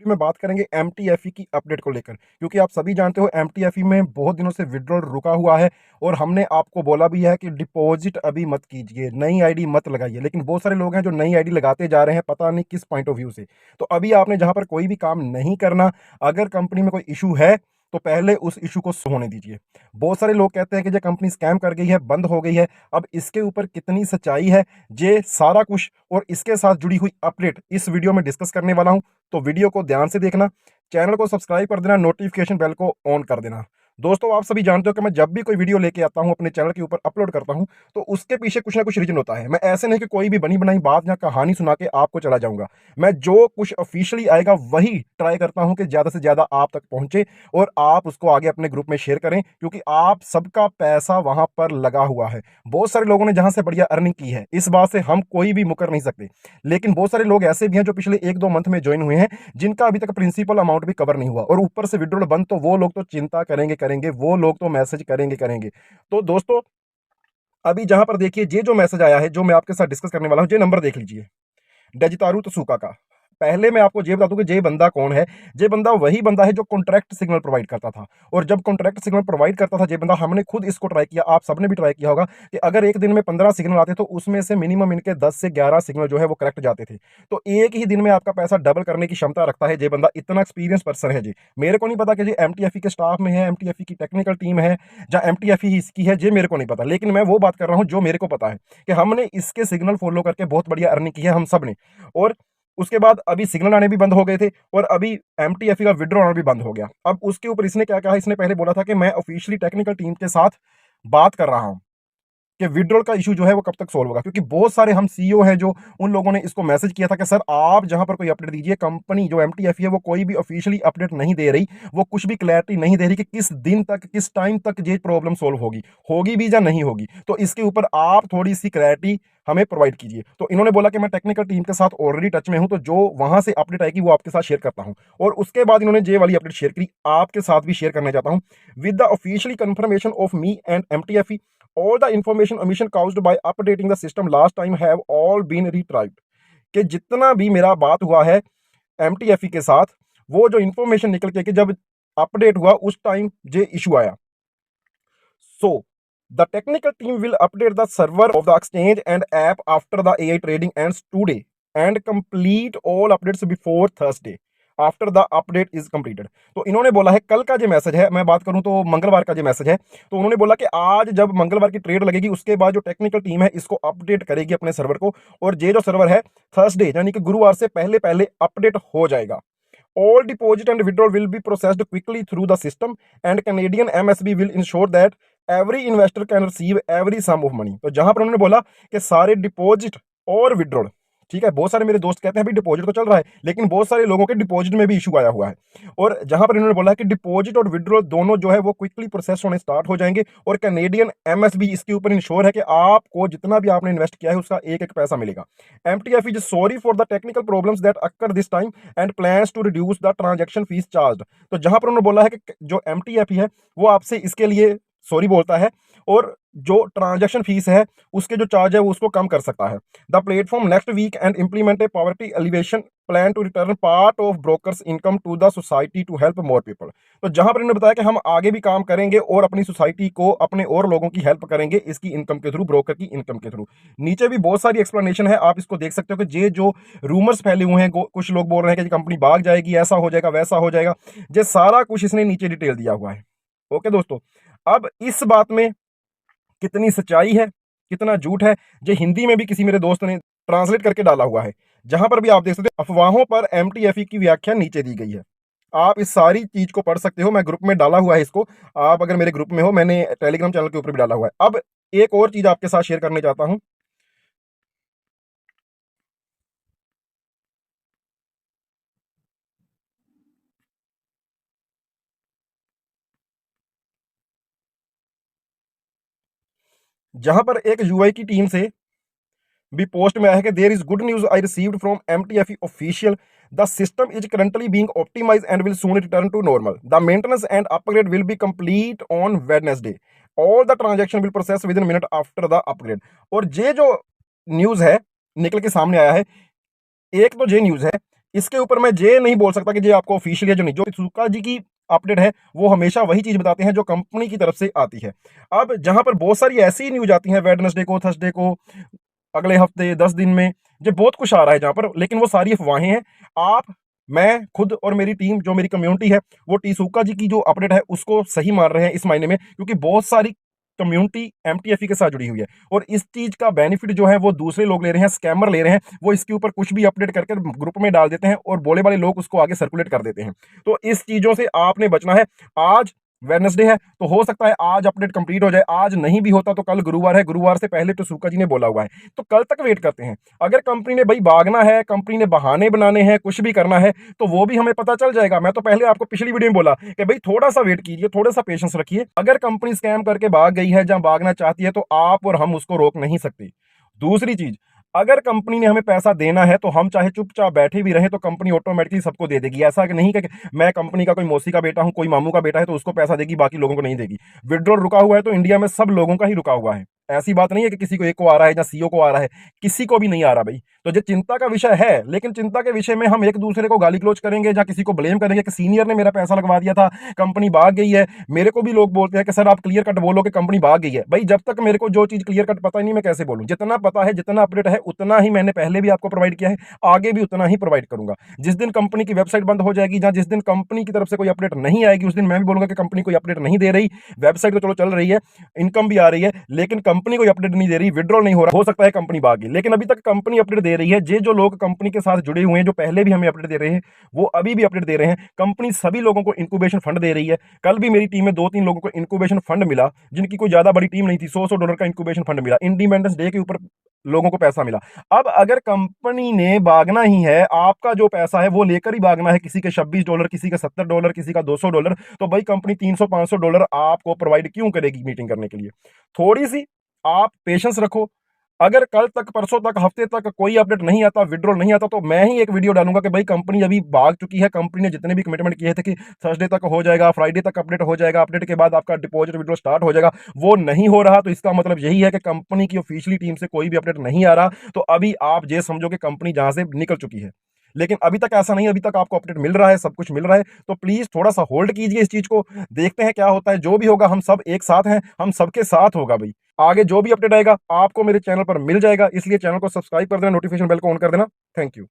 में बात करेंगे एमटीएफई की अपडेट को लेकर, क्योंकि आप सभी जानते हो एमटीएफई में बहुत दिनों से विड्रॉल रुका हुआ है और हमने आपको बोला भी है कि डिपॉजिट अभी मत कीजिए, नई आईडी मत लगाइए। लेकिन बहुत सारे लोग हैं जो नई आईडी लगाते जा रहे हैं, पता नहीं किस पॉइंट ऑफ व्यू से। तो अभी आपने जहां पर कोई भी काम नहीं करना, अगर कंपनी में कोई इशू है तो पहले उस इशू को सॉल्व होने दीजिए। बहुत सारे लोग कहते हैं कि जो कंपनी स्कैम कर गई है, बंद हो गई है। अब इसके ऊपर कितनी सच्चाई है, ये सारा कुछ और इसके साथ जुड़ी हुई अपडेट इस वीडियो में डिस्कस करने वाला हूं। तो वीडियो को ध्यान से देखना, चैनल को सब्सक्राइब कर देना, नोटिफिकेशन बेल को ऑन कर देना। दोस्तों, आप सभी जानते हो कि मैं जब भी कोई वीडियो लेके आता हूं, अपने चैनल के ऊपर अपलोड करता हूं, तो उसके पीछे कुछ ना कुछ रीजन होता है। मैं ऐसे नहीं कि कोई भी बनी बनाई बात या कहानी सुना के आपको चला जाऊंगा। मैं जो कुछ ऑफिशियली आएगा वही ट्राई करता हूं कि ज्यादा से ज्यादा आप तक पहुंचे और आप उसको आगे अपने ग्रुप में शेयर करें, क्योंकि आप सबका पैसा वहां पर लगा हुआ है। बहुत सारे लोगों ने जहां से बढ़िया अर्निंग की है, इस बात से हम कोई भी मुकर नहीं सकते। लेकिन बहुत सारे लोग ऐसे भी हैं जो पिछले 1-2 मंथ में ज्वाइन हुए हैं, जिनका अभी तक प्रिंसिपल अमाउंट भी कवर नहीं हुआ, और ऊपर से विड्रॉल बंद। तो वो लोग तो चिंता करेंगे, वो लोग तो मैसेज करेंगे। तो दोस्तों, अभी जहां पर देखिए, ये जो मैसेज आया है, जो मैं आपके साथ डिस्कस करने वाला हूं, ये नंबर देख लीजिए, डेजितारू तसुका का। पहले मैं आपको ये बता दूं कि ये बंदा कौन है। ये बंदा वही बंदा है जो कॉन्ट्रैक्ट सिग्नल प्रोवाइड करता था, और जब कॉन्ट्रैक्ट सिग्नल प्रोवाइड करता था ये बंदा, हमने खुद इसको ट्राई किया, आप सबने भी ट्राई किया होगा कि अगर एक दिन में 15 सिग्नल आते तो उसमें से मिनिमम इनके 10 से 11 सिग्नल जो है वो करेक्ट जाते थे। तो एक ही दिन में आपका पैसा डबल करने की क्षमता रखता है ये बंदा, इतना एक्सपीरियंस पर्सन है जी। मेरे को नहीं पता कि जी एमटीएफई के स्टाफ में है, एमटीएफई की टेक्निकल टीम है, या एमटीएफई इसकी है, ये मेरे को नहीं पता। लेकिन मैं वो बात कर रहा हूं जो मेरे को पता है कि हमने इसके सिग्नल फॉलो करके बहुत बढ़िया अर्निंग की है हम सब ने। और उसके बाद अभी सिग्नल आने भी बंद हो गए थे, और अभी एमटीएफई का विड्रॉ आना भी बंद हो गया। अब उसके ऊपर इसने क्या कहा, इसने पहले बोला था कि मैं ऑफिशियली टेक्निकल टीम के साथ बात कर रहा हूं कि विड्रॉल का इशू जो है वो कब तक सोल्व होगा, क्योंकि बहुत सारे हम सीईओ हैं जो, उन लोगों ने इसको मैसेज किया था कि सर आप जहां पर कोई अपडेट दीजिए, कंपनी जो एमटीएफई है वो कोई भी ऑफिशियली अपडेट नहीं दे रही, वो कुछ भी क्लैरिटी नहीं दे रही कि किस दिन तक, किस टाइम तक ये प्रॉब्लम सोल्व होगी, होगी भी या नहीं होगी। तो इसके ऊपर आप थोड़ी सी क्लैरिटी हमें प्रोवाइड कीजिए। तो इन्होंने बोला कि मैं टेक्निकल टीम के साथ ऑलरेडी टच में हूं, तो जो वहां से अपडेट आएगी वो आपके साथ शेयर करता हूं। और उसके बाद इन्होंने जे वाली अपडेट शेयर करी, आपके साथ भी शेयर करना चाहता हूं। With the officially confirmation of me and MTFE, all the information omission caused by updating the system last time have all been retrieved। कि जितना भी मेरा बात हुआ है एमटीएफई के साथ, वो जो इंफॉर्मेशन निकल के कि जब अपडेट हुआ उस टाइम ये इशू आया। So the technical team will update the server of the exchange and app after the AI trading ends today and complete all updates before Thursday after the update is completed. तो इन्होंने बोला है, कल का जो message है, मैं बात करूं तो मंगलवार का जो मैसेज है, तो उन्होंने बोला कि आज जब मंगलवार की ट्रेड लगेगी उसके बाद जो टेक्निकल टीम है इसको अपडेट करेगी अपने सर्वर को, और ये जो सर्वर है थर्सडे यानी कि गुरुवार से पहले पहले अपडेट हो जाएगा। All deposit and withdrawal will be processed quickly through the system, and Canadian MSB will ensure that every investor can receive every sum of money। तो जहां पर उन्होंने बोला कि सारे डिपॉजिट और विड्रॉल, ठीक है, बहुत सारे मेरे दोस्त कहते हैं भाई डिपॉजिट तो चल रहा है, लेकिन बहुत सारे लोगों के डिपॉजिट में भी इशू आया हुआ है। और जहां पर इन्होंने बोला कि डिपॉजिट और विड्रॉल दोनों जो है वो क्विकली प्रोसेस होने स्टार्ट हो जाएंगे, और कैनेडियन एमएसबी इसके ऊपर इंश्योर है कि आपको जितना भी आपने इन्वेस्ट किया है उसका एक एक पैसा मिलेगा। MTF is sorry for the technical problems that occur this time and plans to reduce the transaction fees charge. तो जहां पर उन्होंने बोला है कि जो एमटीएफ है वो आपसे इसके लिए सॉरी बोलता है, और जो ट्रांजैक्शन फीस है उसके जो चार्ज है वो उसको कम कर सकता है। The platform next week and implement a poverty elevation plan to return part of brokers income to the society to help more people. तो जहां पर इन्होंने बताया कि हम आगे भी काम करेंगे और अपनी सोसाइटी को, अपने और लोगों की हेल्प करेंगे इसकी इनकम के थ्रू, ब्रोकर की इनकम के थ्रू। नीचे भी बहुत सारी एक्सप्लेनेशन है, आप इसको देख सकते हो कि ये जो रूमर्स फैले हुए हैं, कुछ लोग बोल रहे हैं कि कंपनी भाग जाएगी, ऐसा हो जाएगा, वैसा हो जाएगा, ये सारा कुछ इसने नीचे डिटेल दिया हुआ है। ओके दोस्तों, अब इस बात में कितनी सच्चाई है, कितना झूठ है, ये हिंदी में भी किसी मेरे दोस्त ने ट्रांसलेट करके डाला हुआ है, जहां पर भी आप देख सकते हो अफवाहों पर एमटीएफई की व्याख्या नीचे दी गई है। आप इस सारी चीज को पढ़ सकते हो, मैं ग्रुप में डाला हुआ है इसको, आप अगर मेरे ग्रुप में हो, मैंने टेलीग्राम चैनल के ऊपर भी डाला हुआ है। अब एक और चीज आपके साथ शेयर करने चाहता हूं। जहां पर एक यूआई की टीम से भी पोस्ट में आया है कि there is good news I received from MTFE official, the system is currently being optimised and will soon return to normal, the maintenance and upgrade will be complete on Wednesday, all the transaction will process with in minute after the upgrade. और ये जो news है निकल के सामने आया है, एक तो ये न्यूज है इसके ऊपर मैं ये नहीं बोल सकता कि ये आपको ऑफिशियल है जो नहीं, जो सुक्का जी की अपडेट है वो हमेशा वही चीज बताते हैं जो कंपनी की तरफ से आती है। अब जहां पर बहुत सारी ऐसी न्यूज आती हैं वेडनेसडे को, थर्सडे को, अगले हफ्ते 10 दिन में, ये बहुत कुछ आ रहा है जहां पर, लेकिन वो सारी अफवाहें हैं। आप, मैं खुद और मेरी टीम, जो मेरी कम्युनिटी है, वो टीसूका जी की जो अपडेट है उसको सही मान रहे हैं इस मायने में, क्योंकि बहुत सारी कम्युनिटी एमटीएफई के साथ जुड़ी हुई है और इस चीज का बेनिफिट जो है वो दूसरे लोग ले रहे हैं, स्कैमर ले रहे हैं। वो इसके ऊपर कुछ भी अपडेट करके ग्रुप में डाल देते हैं और बोले वाले लोग उसको आगे सर्कुलेट कर देते हैं। तो इस चीजों से आपने बचना है। आज वेडनेसडे है तो हो सकता है आज अपडेट कंप्लीट हो जाए, आज नहीं भी होता तो कल गुरुवार है, गुरुवार से पहले तो सूका जी ने बोला हुआ है, तो कल तक वेट करते हैं। अगर कंपनी ने भाई भागना है, कंपनी ने बहाने बनाने हैं, कुछ भी करना है, तो वो भी हमें पता चल जाएगा। मैं तो पहले आपको पिछली वीडियो में बोला कि भाई थोड़ा सा वेट कीजिए, थोड़ा सा पेशेंस रखिए। अगर कंपनी स्कैम करके भाग गई है, जहां भागना चाहती है, तो आप और हम उसको रोक नहीं सकते। दूसरी चीज, अगर कंपनी ने हमें पैसा देना है तो हम चाहे चुपचाप बैठे भी रहे तो कंपनी ऑटोमेटिकली सबको दे देगी। ऐसा कि नहीं कि मैं कंपनी का कोई मौसी का बेटा हूं, कोई मामू का बेटा है तो उसको पैसा देगी, बाकी लोगों को नहीं देगी। विड्रॉल रुका हुआ है तो इंडिया में सब लोगों का ही रुका हुआ है। ऐसी बात नहीं है कि किसी को एक को आ रहा है या सीईओ को आ रहा है, किसी को भी नहीं आ रहा भाई। तो ये चिंता का विषय है, लेकिन चिंता के विषय में हम एक दूसरे को गाली गलौज करेंगे या किसी को ब्लेम करेंगे कि सीनियर ने मेरा पैसा लगवा दिया था, कंपनी भाग गई है। मेरे को भी लोग बोलते हैं कि सर आप क्लियर कट बोलो कि कंपनी भाग गई है। भाई जब तक मेरे को जो चीज क्लियर कट पता ही नहीं, मैं कैसे बोलूं? जितना पता है, जितना अपडेट है, उतना ही मैंने पहले भी आपको प्रोवाइड किया है, आगे भी उतना ही प्रोवाइड करूंगा। जिस दिन कंपनी की वेबसाइट बंद हो जाएगी, जिस दिन कंपनी की तरफ से कोई अपडेट नहीं आएगी, उस दिन मैं भी बोलूंगा कि कंपनी कोई अपडेट नहीं दे रही। वेबसाइट तो चलो चल रही है, इनकम भी आ रही है, लेकिन कंपनी कोई अपडेट नहीं दे रही, विड्रॉल नहीं हो रहा। हो सकता है कंपनी भागी, लेकिन अभी तक कंपनी अपडेट दे रही है। जे जो लोग कंपनी के साथ जुड़े हुए हैं, जो पहले भी हमें अपडेट दे रहे हैं, वो अभी भी अपडेट दे रहे हैं। कंपनी सभी लोगों को इंक्यूबेशन फंड दे रही है। कल भी मेरी टीम में 2-3 लोगों को इंक्यूबेशन फंड मिला, जिनकी कोई ज्यादा बड़ी टीम नहीं थी। $100 का इंक्यूबेशन फंड मिला, इंडिपेंडेंस डे के ऊपर लोगों को पैसा मिला। अब अगर कंपनी ने भागना ही है, आपका जो पैसा है वो लेकर ही भागना है, किसी के $26, किसी के $70, किसी का $200, तो भाई कंपनी $300-500 आपको प्रोवाइड क्यों करेगी मीटिंग करने के लिए? थोड़ी सी आप पेशेंस रखो। अगर कल तक, परसों तक, हफ्ते तक कोई अपडेट नहीं आता, विड्रॉल नहीं आता, तो मैं ही एक वीडियो डालूंगा कि भाई कंपनी अभी भाग चुकी है। कंपनी ने जितने भी कमिटमेंट किए थे कि थर्सडे तक हो जाएगा, फ्राइडे तक अपडेट हो जाएगा, अपडेट के बाद आपका डिपॉजिट विड्रॉल स्टार्ट हो जाएगा, वो नहीं हो रहा। तो इसका मतलब यही है कि कंपनी की ऑफिशियली टीम से कोई भी अपडेट नहीं आ रहा। तो अभी आप ये समझो कि कंपनी जहां से निकल चुकी है। लेकिन अभी तक ऐसा नहीं, अभी तक आपको अपडेट मिल रहा है, सब कुछ मिल रहा है। तो प्लीज थोड़ा सा होल्ड कीजिए इस चीज को, देखते हैं क्या होता है। जो भी होगा हम सब एक साथ हैं, हम सबके साथ होगा भाई। आगे जो भी अपडेट आएगा आपको मेरे चैनल पर मिल जाएगा, इसलिए चैनल को सब्सक्राइब कर देना, नोटिफिकेशन बेल को ऑन कर देना। Thank you.